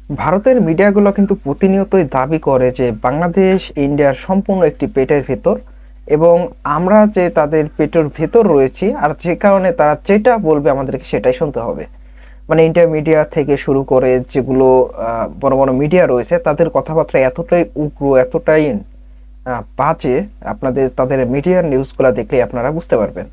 ভারতের মিডিয়াগুলো কিন্তু প্রতিনিয়তই দাবি করে যে বাংলাদেশ ইন্ডিয়ার সম্পূর্ণ একটি পেটের ভেতর, এবং আমরা যে তাদের পেটের ভেতর রয়েছি, আর যে কারণে তারা যেটা বলবে আমাদেরকে সেটাই শুনতে হবে। মানে ইন্ডিয়া মিডিয়া থেকে শুরু করে যেগুলো বড় বড় মিডিয়া রয়েছে, তাদের কথাবার্তা এতটাই উগ্র, এতটাই বাজে, আপনাদের তাদের মিডিয়ার নিউজগুলো দেখলে আপনারা বুঝতে পারবেন।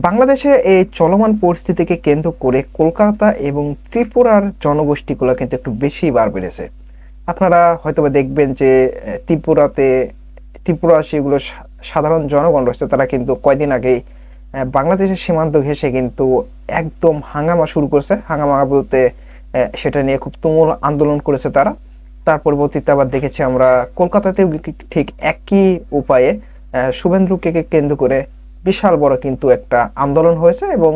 বাংলাদেশে এই চলমান পরিস্থিতিকে কেন্দ্র করে কলকাতা এবং ত্রিপুরার জনগোষ্ঠীগুলো কিন্তু একটু বেশি বার বেড়েছে। আপনারা হয়তোবা দেখবেন যে ত্রিপুরা সেগুলো সাধারণ জনগণ রয়েছে, তারা কিন্তু কয়দিন আগেই বাংলাদেশের সীমান্ত ঘেঁষে কিন্তু একদম হাঙ্গামা শুরু করেছে। হাঙ্গামা বলতে সেটা নিয়ে খুব তুমুল আন্দোলন করেছে তারা। তার পরবর্তীতে আবার দেখেছি আমরা কলকাতাতেও ঠিক একই উপায়ে শুভেন্দুকে কেন্দ্র করে বিশাল বড় কিন্তু একটা আন্দোলন হয়েছে, এবং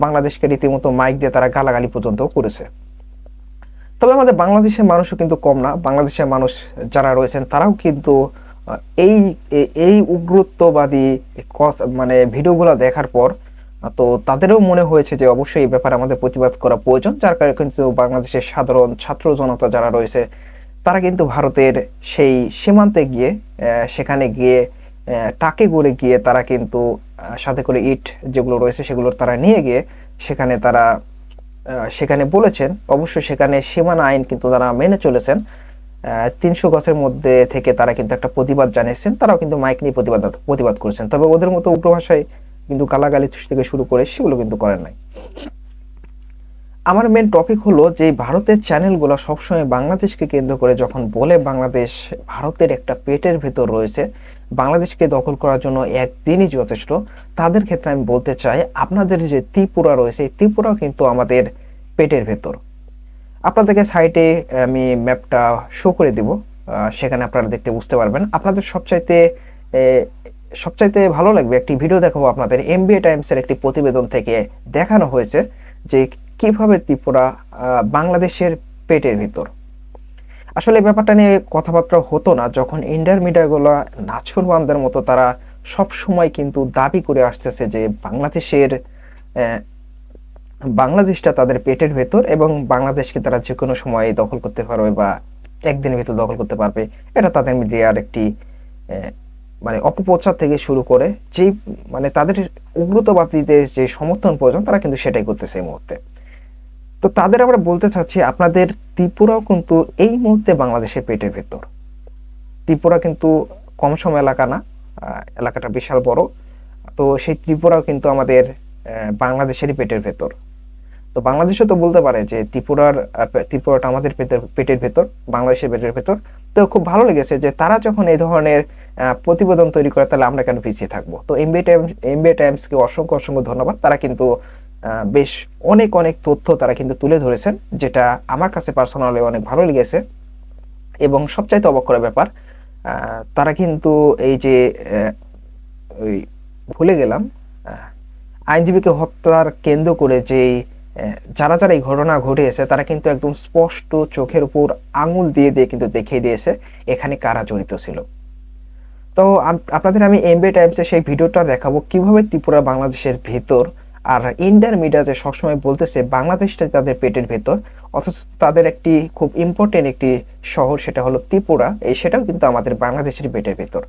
বাংলাদেশকে রীতিমতো মাইক দিয়ে তারা গালাগালি পর্যন্ত করেছে। তবে আমাদের বাংলাদেশের মানুষও কিন্তু কম না। বাংলাদেশের মানুষ যারা রয়েছেন তারাও কিন্তু এই এই উগ্রত্ববাদী মানে ভিডিওগুলো দেখার পর তো তাদেরও মনে হয়েছে যে অবশ্যই এই ব্যাপারে আমাদের প্রতিবাদ করা প্রয়োজন। যার কারণে কিন্তু বাংলাদেশের সাধারণ ছাত্র জনতা যারা রয়েছে তারা কিন্তু ভারতের সেই সীমান্তে গিয়ে সেখানে গিয়ে টাকে করে গিয়ে তারা কিন্তু সাথে করে ইট যেগুলো রয়েছে সেগুলো তারা নিয়ে গিয়ে সেখানে বলেছেন, অবশ্যই সেখানে সীমানা আইন কিন্তু তারা মেনে চলেছেন। 300 গজের মধ্যে থেকে তারা কিন্তু একটা প্রতিবাদ জানিয়েছেন, তারাও কিন্তু মাইক নিয়ে প্রতিবাদ করেছেন। তবে ওদের মতো উগ্র ভাষায় কিন্তু গালাগালি থেকে শুরু করে সেগুলো কিন্তু করেন নাই। আমার মেন টপিক হলো যে ভারতের চ্যানেলগুলো সবসময় বাংলাদেশকে কেন্দ্র করে যখন বলে বাংলাদেশ ভারতের একটা পেটের ভেতর রয়েছে, বাংলাদেশকে দখল করার জন্য একদিনই যথেষ্ট, তাদের ক্ষেত্রে আমি বলতে চাই আপনাদের যে ত্রিপুরা রয়েছে এই ত্রিপুরাও কিন্তু আমাদের পেটের ভেতর। আপনাদেরকে সাইটে আমি ম্যাপটা শো করে দিব, সেখানে আপনারা দেখতে বুঝতে পারবেন। আপনাদের সবচাইতে ভালো লাগবে একটি ভিডিও দেখাবো আপনাদের। এমবিএ টাইমসের একটি প্রতিবেদন থেকে দেখানো হয়েছে যে কিভাবে ত্রিপুরা বাংলাদেশের পেটের ভিতর। আসলে ব্যাপারটা নিয়ে কথাবার্তা হতো না যখন ইন্ডিয়ার মিডিয়াগুলো নাছোড়বান্দের মতো তারা সব সময় কিন্তু দাবি করে আসতেছে যে বাংলাদেশটা তাদের পেটের ভেতর, এবং বাংলাদেশকে তারা যে কোনো সময় দখল করতে পারবে বা একদিনের ভিতর দখল করতে পারবে। এটা তাদের মিডিয়ার একটি মানে অপপ্রচার থেকে শুরু করে যেই মানে তাদের উগ্রতাবাদীদের যে সমর্থন প্রয়োজন তারা কিন্তু সেটাই করতেছে এই মুহূর্তে। তো তাদের আমরা বলতে চাচ্ছি আপনাদের ত্রিপুরাও কিন্তু এই মুহূর্তে বাংলাদেশের পেটের ভেতর। ত্রিপুরা কিন্তু কম সম এলাকা না, এলাকাটা বিশাল বড়। তো সেই ত্রিপুরাও কিন্তু আমাদের বাংলাদেশেরই পেটের ভেতর। তো বাংলাদেশও তো বলতে পারে যে ত্রিপুরাটা আমাদের পেটের ভেতর, বাংলাদেশের পেটের ভেতর। তো খুব ভালো লেগেছে যে তারা যখন এই ধরনের প্রতিবেদন তৈরি করে তাহলে আমরা কেন পিছিয়ে থাকবো। তো এমবিএ টাইমসকে অসংখ্য অসংখ্য ধন্যবাদ। তারা কিন্তু বেশ অনেক তথ্য তারা কিন্তু তুলে ধরেছেন, যেটা আমার কাছে পার্সোনালি অনেক ভালো লেগেছে। এবং সবচাইতে অবাক করার ব্যাপার, তারা কিন্তু এই যে ওই ভুলে গেলাম আইনজীবীকে হত্যার কেন্দ্র করে যে যারা এই ঘটনা ঘটেছে তারা কিন্তু একদম স্পষ্ট চোখের উপর আঙুল দিয়ে কিন্তু দেখিয়ে দিয়েছে এখানে কারা জড়িত ছিল। তো আপনাদের আমি এমবিএ টাইমসে সেই ভিডিওটা দেখাবো কিভাবে ত্রিপুরা বাংলাদেশের ভেতর, আর ইন্ডিয়ার মিডিয়া যে সবসময় বলতেছে বাংলাদেশটা তাদের পেটের ভেতর, অথচ তাদের একটি খুব ইম্পর্টেন্ট একটি শহর সেটা হলো ত্রিপুরা, সেটাও কিন্তু আমাদের বাংলাদেশের পেটের ভেতর।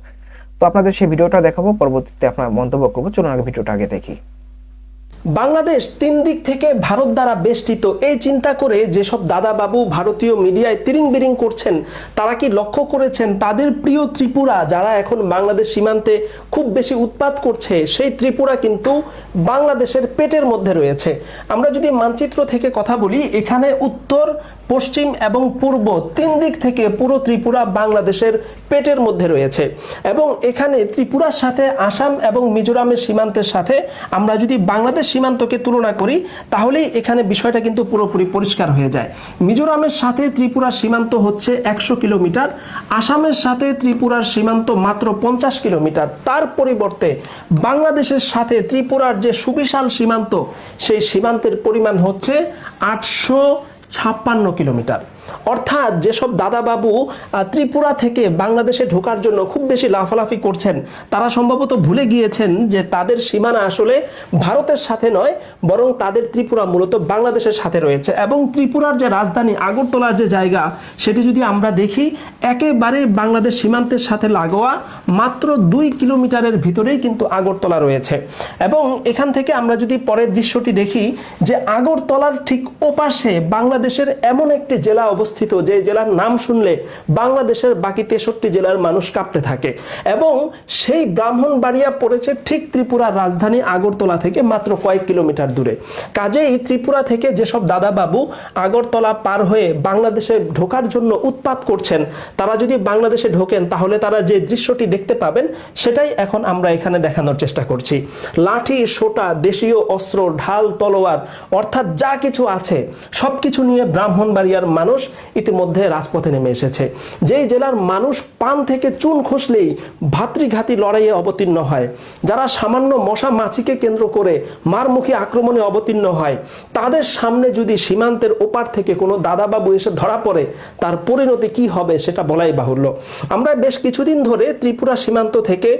তো আপনাদের সেই ভিডিওটা দেখাবো, পরবর্তীতে আপনার মন্তব্য করবো। চলুন আগে ভিডিওটা আগে দেখি। বাংলাদেশ 3 দিক থেকে ভারত দ্বারা বেষ্টিত, এই চিন্তা করে যেসব দাদা বাবু ভারতীয় মিডিয়ায় তিরিং বিরিং করছেন তারা কি লক্ষ্য করেছেন তাদের প্রিয় ত্রিপুরা যারা এখন বাংলাদেশ সীমান্তে খুব বেশি উৎপাত করছে, সেই ত্রিপুরা কিন্তু বাংলাদেশের পেটের মধ্যে রয়েছে। আমরা যদি মানচিত্র থেকে কথা বলি, এখানে উত্তর, পশ্চিম এবং পূর্ব 3 দিক থেকে পুরো ত্রিপুরা বাংলাদেশের পেটের মধ্যে রয়েছে। এবং এখানে ত্রিপুরার সাথে আসাম এবং মিজোরামের সীমান্তের সাথে আমরা যদি বাংলাদেশ সীমান্তকে তুলনা করি তাহলেই এখানে বিষয়টা কিন্তু পুরোপুরি পরিষ্কার হয়ে যায়। মিজোরামের সাথে ত্রিপুরার সীমান্ত হচ্ছে 100 কিলোমিটার, আসামের সাথে ত্রিপুরার সীমান্ত মাত্র 50 কিলোমিটার। তার পরিবর্তে বাংলাদেশের সাথে ত্রিপুরার যে সুবিশাল সীমান্ত, সেই সীমান্তের পরিমাণ হচ্ছে 856 কিলোমিটার। অর্থাৎ যেসব দাদাবাবু ত্রিপুরা থেকে বাংলাদেশে ঢোকার জন্য খুব বেশি লাফালাফি করছেন, তারা সম্ভবত ভুলে গিয়েছেন যে তাদের সীমানা আসলে ভারতের সাথে নয়, বরং তাদের ত্রিপুরা মূলত বাংলাদেশের সাথে রয়েছে। এবং ত্রিপুরার যে রাজধানী আগরতলার যে জায়গা, সেটি যদি আমরা দেখি একেবারে বাংলাদেশ সীমান্তের সাথে লাগোয়া, মাত্র 2 কিলোমিটারের ভিতরেই কিন্তু আগরতলা রয়েছে। এবং এখান থেকে আমরা যদি পরের দৃশ্যটি দেখি, যে আগরতলার ঠিক ওপাশে বাংলাদেশের এমন একটি জেলা অবস্থিত, যে জেলার নাম শুনলে বাংলাদেশের বাকি 63 জেলার মানুষ কাঁপতে থাকে। এবং সেই ব্রাহ্মণবাড়িয়া পড়েছে ঠিক ত্রিপুরার রাজধানী আগরতলা থেকে মাত্র কয়েক কিলোমিটার দূরে। কাজেই ত্রিপুরা থেকে যেসব দাদাবাবু আগরতলা পার হয়ে বাংলাদেশে ঢোকার জন্য উৎপাত করছেন, তারা যদি বাংলাদেশে ঢোকেন তাহলে তারা যে দৃশ্যটি দেখতে পাবেন সেটাই এখন আমরা এখানে দেখানোর চেষ্টা করছি। লাঠি, সোটা, দেশীয় অস্ত্র, ঢাল, তলোয়ার, অর্থাৎ যা কিছু আছে সবকিছু নিয়ে ব্রাহ্মণবাড়িয়ার মানুষ ইতিমধ্যে রাজপথে নেমে এসেছে। যেই জেলার মানুষ পান থেকে চুন খসলেই ভাতৃঘাতী লড়াইয়ে অবতীর্ণ হয়, যারা সামান্য মশা মাছিকে কেন্দ্র করে মারমুখী আক্রমণে অবতীর্ণ হয়, তাদের সামনে যদি সীমান্তের ওপার থেকে কোনো দাদাবাবু এসে ধরা পড়ে, তার পরিণতি কি হবে সেটা বলাই বাহুল্য। আমরা বেশ কিছুদিন ধরে ত্রিপুরা সীমান্ত থেকে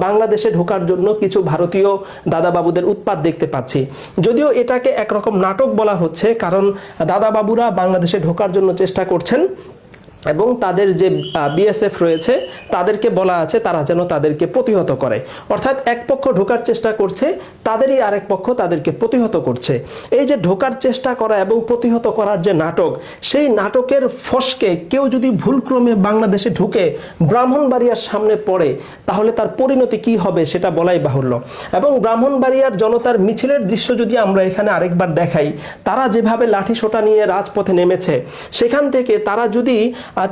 বাংলাদেশে ঢোকার জন্য কিছু ভারতীয় দাদাবাবুদের উৎপাত দেখতে পাচ্ছি। যদিও এটাকে একরকম নাটক বলা হচ্ছে, কারণ দাদাবাবুরা বাংলাদেশে ঢোকার জন্য চেষ্টা করছেন এবং তাদের যে বিএসএফ রয়েছে তাদেরকে বলা আছে তারা যেন তাদেরকে প্রতিহত করে। অর্থাৎ এক পক্ষ ঢোকার চেষ্টা করছে, তাদেরই আরেক পক্ষ তাদেরকে প্রতিহত করছে। এই যে ঢোকার চেষ্টা করা এবং প্রতিহত করার যে নাটক, সেই নাটকের ফসকে কেউ যদি ভুলক্রমে বাংলাদেশে ঢুকে ব্রাহ্মণবাড়িয়ার সামনে পড়ে, তাহলে তার পরিণতি কি হবে সেটা বলাই বাহুল্য। এবং ব্রাহ্মণবাড়িয়ার জনতার মিছিলের দৃশ্য যদি আমরা এখানে আরেকবার দেখাই, তারা যেভাবে লাঠি সোটা নিয়ে রাজপথে নেমেছে, সেখান থেকে তারা যদি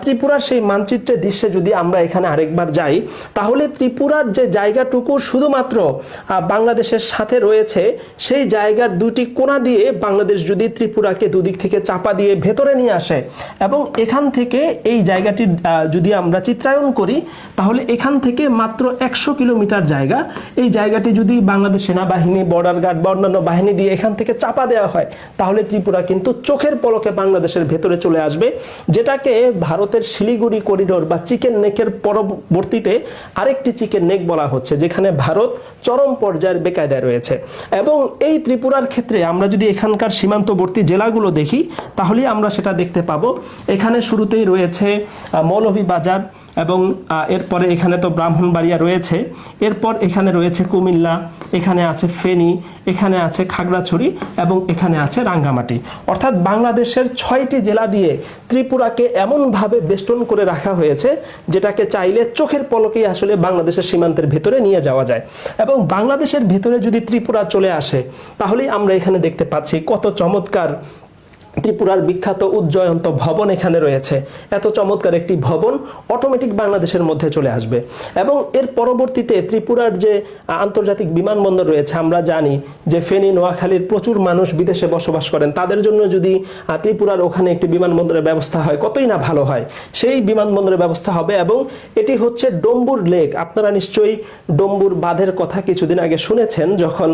ত্রিপুরার সেই মানচিত্রের দৃশ্যে যদি আমরা এখানে আরেকবার যাই, তাহলে ত্রিপুরার যে জায়গাটুকু শুধুমাত্র বাংলাদেশের সাথে রয়েছে, সেই জায়গার দুটি কোণা দিয়ে বাংলাদেশ যদি ত্রিপুরাকে দুদিক থেকে চাপা দিয়ে ভেতরে নিয়ে আসে, এবং এখান থেকে এই জায়গাটি যদি আমরা চিত্রায়ন করি, তাহলে এখান থেকে মাত্র 100 কিলোমিটার জায়গা, এই জায়গাটি যদি বাংলাদেশ সেনাবাহিনী, বর্ডার গার্ড বা অন্যান্য বাহিনী দিয়ে এখান থেকে চাপা দেওয়া হয়, তাহলে ত্রিপুরা কিন্তু চোখের পলকে বাংলাদেশের ভেতরে চলে আসবে, যেটাকে ভারতের শিলিগুড়ি করিডোর বা চিকেন নেকের পরবর্তীতে আরেকটি চিকেন নেক বলা হচ্ছে, যেখানে ভারত চরম পর্যায়ের বেকায়দায় রয়েছে। এবং এই ত্রিপুরার ক্ষেত্রে আমরা যদি এখানকার সীমান্তবর্তী জেলাগুলো দেখি, তাহলে আমরা সেটা দেখতে পাবো। এখানে শুরুতেই রয়েছে মৌলভীবাজার, এবং এরপরে এখানে তো ব্রাহ্মণবাড়িয়া রয়েছে, এরপর এখানে রয়েছে কুমিল্লা, এখানে আছে ফেনী, এখানে আছে খাগড়াছড়ি, এবং এখানে আছে রাঙ্গামাটি। অর্থাৎ বাংলাদেশের 6টি জেলা দিয়ে ত্রিপুরাকে এমনভাবে বেষ্টন করে রাখা হয়েছে, যেটাকে চাইলে চোখের পলকেই আসলে বাংলাদেশের সীমান্তের ভেতরে নিয়ে যাওয়া যায়। এবং বাংলাদেশের ভেতরে যদি ত্রিপুরা চলে আসে, তাহলেই আমরা এখানে দেখতে পাচ্ছি কত চমৎকার ত্রিপুরার বিখ্যাত উজ্জয়ন্ত ভবন এখানে রয়েছে। এত চমৎকার একটি ভবন অটোমেটিক বাংলাদেশের মধ্যে চলে আসবে। এবং এর পরবর্তীতে ত্রিপুরার যে আন্তর্জাতিক বিমানবন্দর রয়েছে, আমরা জানি যে ফেনী, নোয়াখালীর প্রচুর মানুষ বিদেশে বসবাস করেন, তাদের জন্য যদি ত্রিপুরার ওখানে একটি বিমানবন্দরের ব্যবস্থা হয়, কতই না ভালো হয়। সেই বিমানবন্দরের ব্যবস্থা হবে, এবং এটি হচ্ছে ডম্বুর লেক। আপনারা নিশ্চয়ই ডম্বুর বাঁধের কথা কিছুদিন আগে শুনেছেন, যখন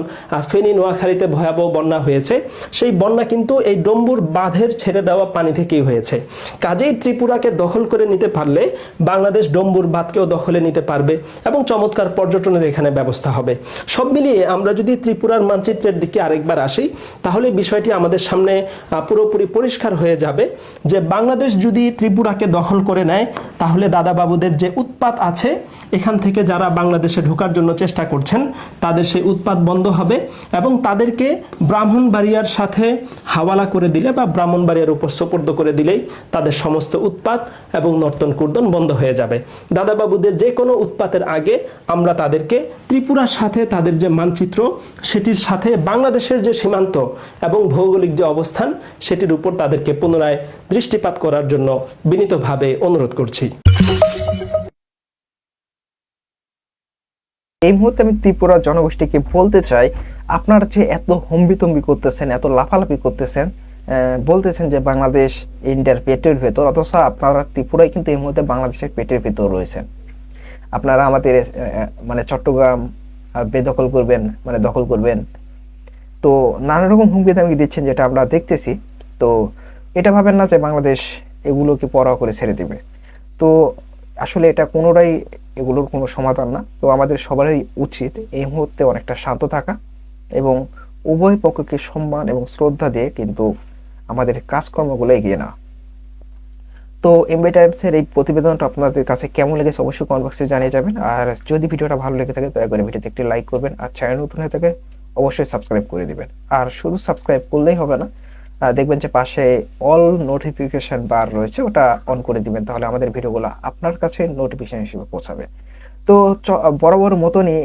ফেনী, নোয়াখালীতে ভয়াবহ বন্যা হয়েছে। সেই বন্যা কিন্তু এই ডম্বুর বাঁধের ছেড়ে দেওয়া পানি থেকেই হয়েছে। কাজেই ত্রিপুরাকে দখল করে নিতে পারলে বাংলাদেশ ডম্বুর বাঁধকেও দখলে নিতে পারবে, এবং চমৎকার পর্যটনের এখানে ব্যবস্থা হবে। সব মিলিয়ে আমরা যদি ত্রিপুরার মানচিত্রের দিকে আরেকবার আসি, তাহলে বিষয়টি আমাদের সামনে পুরোপুরি পরিষ্কার হয়ে যাবে যে বাংলাদেশ যদি ত্রিপুরাকে দখল করে নেয়, তাহলে দাদাবাবুদের যে উৎপাত আছে, এখান থেকে যারা বাংলাদেশে ঢোকার জন্য চেষ্টা করছেন, তাদের সেই উৎপাত বন্ধ হবে, এবং তাদেরকে ব্রাহ্মণবাড়িয়ার সাথে হাওয়ালা করে দিলে বা ব্রাহ্মণবাড়িয়ার উপর সোপর্দ করে দিলেই তাদের সমস্ত উৎপাত এবং নর্তন কুর্দন বন্ধ হয়ে যাবে। দাদাবাবুদের যে কোনো উৎপাতের আগে আমরা তাদেরকে ত্রিপুরার সাথে তাদের যে মানচিত্র, সেটির সাথে বাংলাদেশের যে সীমান্ত এবং ভৌগোলিক যে অবস্থান, সেটির উপর তাদেরকে পুনরায় দৃষ্টিপাত করার জন্য বিনীতভাবে অনুরোধ করছি। এই মুহূর্তে আমি ত্রিপুরা জনগোষ্ঠীকে বলতে চাই, আপনারা যে এত হম্বিতম্বি করতেছেন, এত লাফালাফি করতেছেন, বলতেছেন যে বাংলাদেশ ইন্ডিয়ার পেটের ভেতর, অথচ আপনারা ত্রিপুরায় কিন্তু এই মুহূর্তে বাংলাদেশের পেটের ভেতর রয়েছেন। আপনারা আমাদের মানে চট্টগ্রাম বেদখল করবেন, মানে দখল করবেন, তো নানা রকম হুমকি ধামকি দিচ্ছেন, যেটা আমরা দেখতেছি। তো এটা ভাবেন না যে বাংলাদেশ এগুলোকে পরোয়া করে ছেড়ে দিবে। তো আসলে এটা কোনোটাই এগুলোর কোনো সমাধান না। তো আমাদের সবারই উচিত এই মুহূর্তে অনেকটা শান্ত থাকা এবং উভয় পক্ষকে সম্মান এবং শ্রদ্ধা দিয়ে কিন্তু আমাদের কাজকর্মগুলো এগিয়ে নেওয়া। তো এমবি টাইমসের এই প্রতিবেদনটা আপনাদের কাছে কেমন লেগেছে অবশ্যই কমেন্ট বক্সে জানিয়ে যাবেন। আর যদি ভিডিওটা ভালো লেগে থাকে দয়া করে ভিডিওতে একটি লাইক করবেন, আর চ্যানেল নতুন হয়ে থাকে অবশ্যই সাবস্ক্রাইব করে দিবেন। আর শুধু সাবস্ক্রাইব করলেই হবে না, দেখবেন যে পাশে অল নোটিফিকেশন বার রয়েছে, ওটা অন করে দিবেন, তাহলে আমাদের ভিডিওগুলো আপনার কাছে নোটিফিকেশন হিসেবে পৌঁছাবে। তো বরাবর মতনই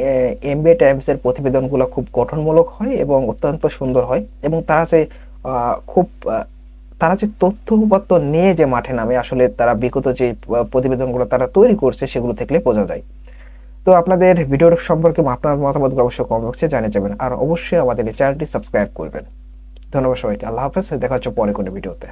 এমবিএ টাইমসের প্রতিবেদনগুলো খুব গঠনমূলক হয় এবং অত্যন্ত সুন্দর হয়, এবং খুব তারা যে তথ্য উপাত্ত নিয়ে যে মাঠে নামে, আসলে তারা বিগত যে প্রতিবেদনগুলো তারা তৈরি করছে সেগুলো থেকে বোঝা যায়। তো আপনাদের ভিডিওর সম্পর্কে আপনার মতামত অবশ্যই কমেন্ট বক্সে জানিয়ে যাবেন, আর অবশ্যই আমাদের এই চ্যানেলটি সাবস্ক্রাইব করবেন। ধন্যবাদ সবাইকে, আল্লাহ হাফেজ, দেখা হচ্ছে পরে কোনো ভিডিওতে।